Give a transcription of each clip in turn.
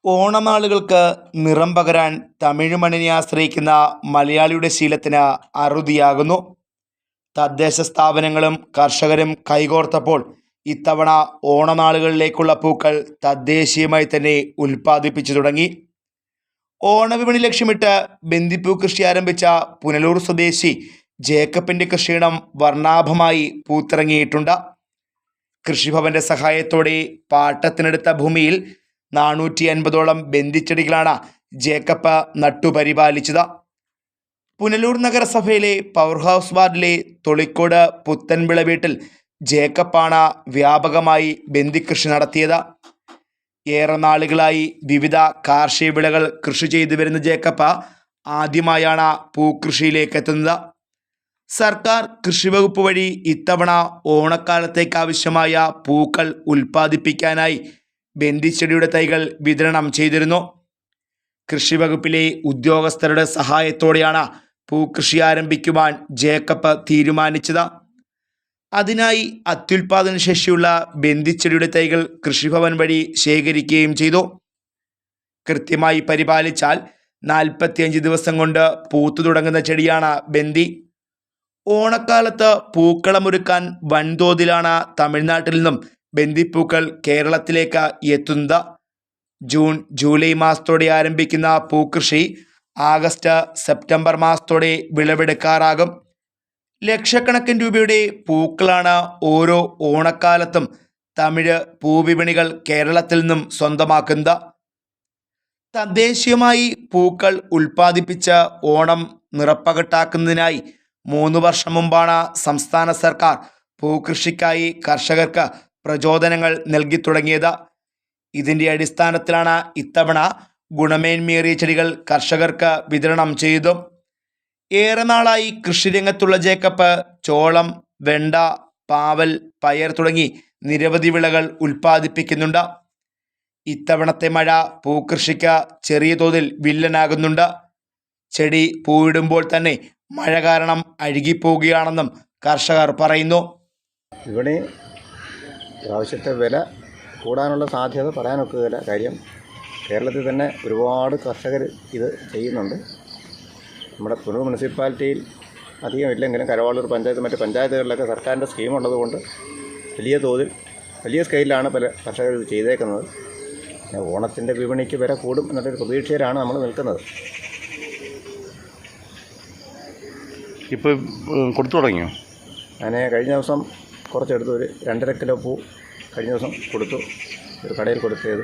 ഓണനാളുകൾക്ക് നിറം പകരാൻ തമിഴ് മണ്ണിനെ ആശ്രയിക്കുന്ന മലയാളിയുടെ ശീലത്തിന് അറുതിയാകുന്നു. തദ്ദേശ സ്ഥാപനങ്ങളും കർഷകരും കൈകോർത്തപ്പോൾ ഇത്തവണ ഓണനാളുകളിലേക്കുള്ള പൂക്കൾ തദ്ദേശീയമായി തന്നെ ഉൽപ്പാദിപ്പിച്ചു തുടങ്ങി. ഓണവിപണി ലക്ഷ്യമിട്ട് ബന്ദിപ്പൂ കൃഷി ആരംഭിച്ച പുനലൂർ സ്വദേശി ജേക്കബിൻ്റെ കൃഷിയിടം വർണ്ണാഭമായി പൂത്തിറങ്ങിയിട്ടുണ്ട്. കൃഷിഭവന്റെ സഹായത്തോടെ പാട്ടത്തിനെടുത്ത ഭൂമിയിൽ 450ഓളം ബന്ദിച്ചെടികളാണ് ജേക്കബ് നട്ടുപരിപാലിച്ചത്. പുനലൂർ നഗരസഭയിലെ പവർ ഹൗസ് വാർഡിലെ തൊളിക്കോട് പുത്തൻവിള വീട്ടിൽ ജേക്കബാണ് വ്യാപകമായി ബന്ദിക്കൃഷി നടത്തിയത്. ഏറെ നാളുകളായി വിവിധ കാർഷിക വിളകൾ കൃഷി ചെയ്തു വരുന്ന ജേക്കബ് ആദ്യമായാണ് പൂക്കൃഷിയിലേക്ക് എത്തുന്നത്. സർക്കാർ കൃഷിവകുപ്പ് വഴി ഇത്തവണ ഓണക്കാലത്തേക്ക് ആവശ്യമായ പൂക്കൾ ഉൽപ്പാദിപ്പിക്കാനായി ബന്ദിച്ചെടിയുടെ തൈകൾ വിതരണം ചെയ്തിരുന്നു. കൃഷിവകുപ്പിലെ ഉദ്യോഗസ്ഥരുടെ സഹായത്തോടെയാണ് പൂക്കൃഷി ആരംഭിക്കുവാൻ ജേക്കബ് തീരുമാനിച്ചത്. അതിനായി അത്യുൽപാദന ശേഷിയുള്ള ബന്ദിച്ചെടിയുടെ തൈകൾ കൃഷിഭവൻ വഴി ശേഖരിക്കുകയും ചെയ്തു. കൃത്യമായി പരിപാലിച്ചാൽ 45 ദിവസം കൊണ്ട് പൂത്തു തുടങ്ങുന്ന ചെടിയാണ് ബന്ദി. ഓണക്കാലത്ത് പൂക്കളമൊരുക്കാൻ വൻതോതിലാണ് തമിഴ്നാട്ടിൽ നിന്നും ബന്ദിപ്പൂക്കൾ കേരളത്തിലേക്ക് എത്തുന്നത്. ജൂൺ ജൂലൈ മാസത്തോടെ ആരംഭിക്കുന്ന പൂക്കൃഷി ആഗസ്റ്റ് സെപ്റ്റംബർ മാസത്തോടെ വിളവെടുക്കാറാകും. ലക്ഷക്കണക്കിന് രൂപയുടെ പൂക്കളാണ് ഓരോ ഓണക്കാലത്തും തമിഴ് പൂവിപണികൾ കേരളത്തിൽ നിന്നും സ്വന്തമാക്കുന്നത്. തദ്ദേശീയമായി പൂക്കൾ ഉൽപ്പാദിപ്പിച്ച് ഓണം നിറപ്പകട്ടാക്കുന്നതിനായി 3 വർഷം മുമ്പാണ് സംസ്ഥാന സർക്കാർ പൂക്കൃഷിക്കായി കർഷകർക്ക് പ്രചോദനങ്ങൾ നൽകി തുടങ്ങിയത്. ഇതിൻ്റെ അടിസ്ഥാനത്തിലാണ് ഇത്തവണ ഗുണമേന്മേറിയ ചെടികൾ കർഷകർക്ക് വിതരണം ചെയ്തു. ഏറെ നാളായി കൃഷിരംഗത്തുള്ള ജേക്കബ് ചോളം, വെണ്ട, പാവൽ, പയർ തുടങ്ങി നിരവധി വിളകൾ ഉൽപ്പാദിപ്പിക്കുന്നുണ്ട്. ഇത്തവണത്തെ മഴ പൂക്കൃഷിക്ക് ചെറിയ തോതിൽ വില്ലനാകുന്നുണ്ട്. ചെടി പൂവിടുമ്പോൾ തന്നെ മഴ കാരണം അഴുകിപ്പോവുകയാണെന്നും കർഷകർ പറയുന്നു. ഇവിടെ പ്രാവശ്യത്തെ വില കൂടാനുള്ള സാധ്യത പറയാനൊക്കുകയില്ല. കാര്യം കേരളത്തിൽ തന്നെ ഒരുപാട് കർഷകർ ഇത് ചെയ്യുന്നുണ്ട്. നമ്മുടെ പുനലൂർ മുനിസിപ്പാലിറ്റിയിൽ അധികം ഇല്ലെങ്കിലും കരവാളൂർ പഞ്ചായത്ത് മറ്റ് പഞ്ചായത്തുകളിലൊക്കെ സർക്കാരിൻ്റെ സ്കീമുള്ളത് കൊണ്ട് വലിയ തോതിൽ വലിയ സ്കെയിലാണ് പല കർഷകർ ഇത് ചെയ്തേക്കുന്നത്. ഓണത്തിൻ്റെ വിപണിക്ക് വില കൂടും എന്നൊരു പ്രതീക്ഷയിലാണ് നമ്മൾ നിൽക്കുന്നത്. ഇപ്പോൾ കൊടുത്തു തുടങ്ങിയോ? ഞാൻ കഴിഞ്ഞ ദിവസം കുറച്ചെടുത്തു. ഒരു 2.5 കിലോ പൂ കഴിഞ്ഞ ദിവസം കൊടുത്തു, ഒരു കടയിൽ കൊടുത്തത്.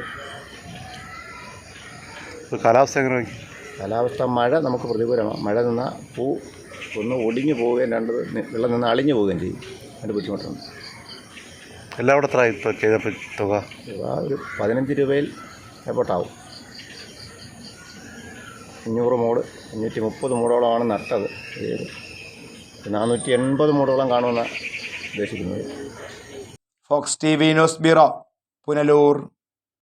കാലാവസ്ഥ എങ്ങനെ? കാലാവസ്ഥ മഴ നമുക്ക് പ്രതികൂലമാണ്. മഴ നിന്നാൽ പൂ ഒന്ന് ഒടിഞ്ഞു പോവുകയും വെള്ളം നിന്ന് അളിഞ്ഞു പോവുകയും ചെയ്യും. അതിൻ്റെ ബുദ്ധിമുട്ടുണ്ട്. എല്ലാവിടെ ചെയ്തപ്പോൾ തുക ഒരു 15 രൂപയിൽ എപ്പോട്ടാവും. 500 മൂട് 530 മൂടോളമാണ് നട്ടത്. 480 മൂടോളം കാണുമെന്നാണ് ഉദ്ദേശിക്കുന്നത്. Fox TV news bureau, Punalur.